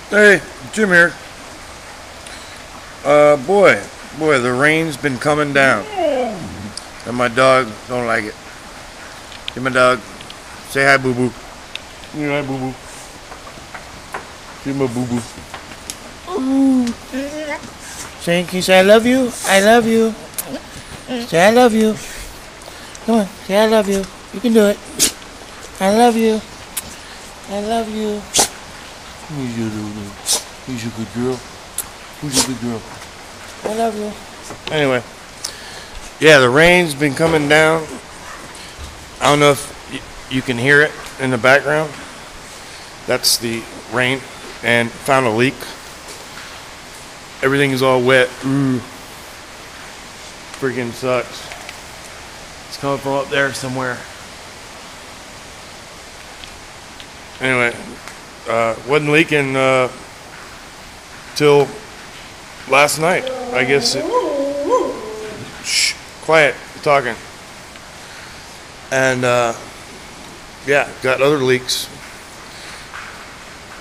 Hey, Jim here. Boy, the rain's been coming down, and my dog don't like it. Hey, my dog, say hi, boo boo. Hi, boo boo. Say my boo boo. Ooh. Can you say I love you? I love you. Say I love you. Come on, say I love you. You can do it. I love you. I love you. Who's your little? Who's your good girl? Who's your good girl? I love you. Anyway, yeah, the rain's been coming down. I don't know if you can hear it in the background. That's the rain, and found a leak. Everything is all wet. Ooh. Freaking sucks. It's coming from up there somewhere. Anyway, wasn't leaking till last night. I guess shh, quiet, talking. And yeah, got other leaks.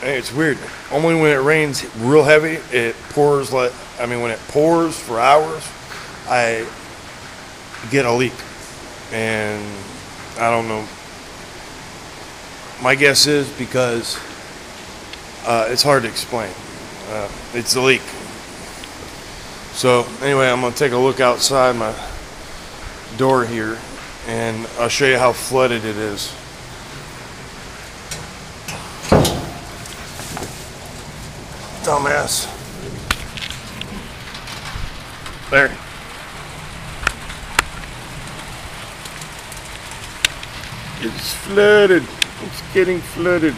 Hey, it's weird. Only when it rains real heavy, it pours when it pours for hours, I get a leak. And I don't know. My guess is because it's hard to explain. It's a leak. So anyway, I'm going to take a look outside my door here, and I'll show you how flooded it is. Dumbass. There. It's flooded. It's getting flooded.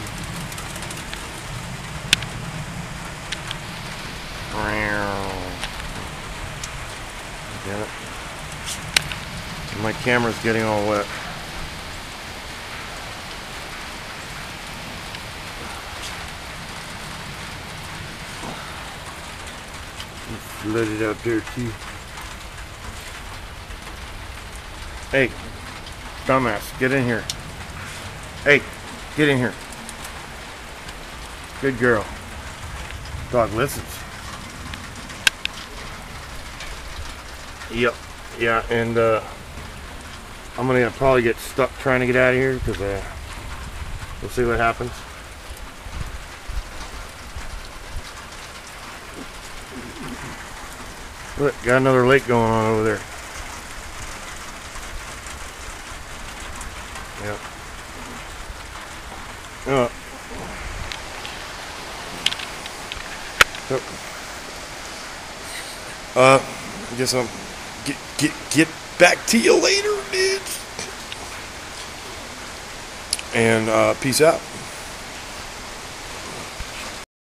Damn it. My camera's getting all wet. It's flooded out there too. Hey, dumbass, get in here. Hey, get in here. Good girl. Dog listens. Yep. Yeah, and I'm gonna probably get stuck trying to get out of here because we'll see what happens. Look, got another lake going on over there. Yep. Oh. I guess I'll get back to you later, dudes. And peace out.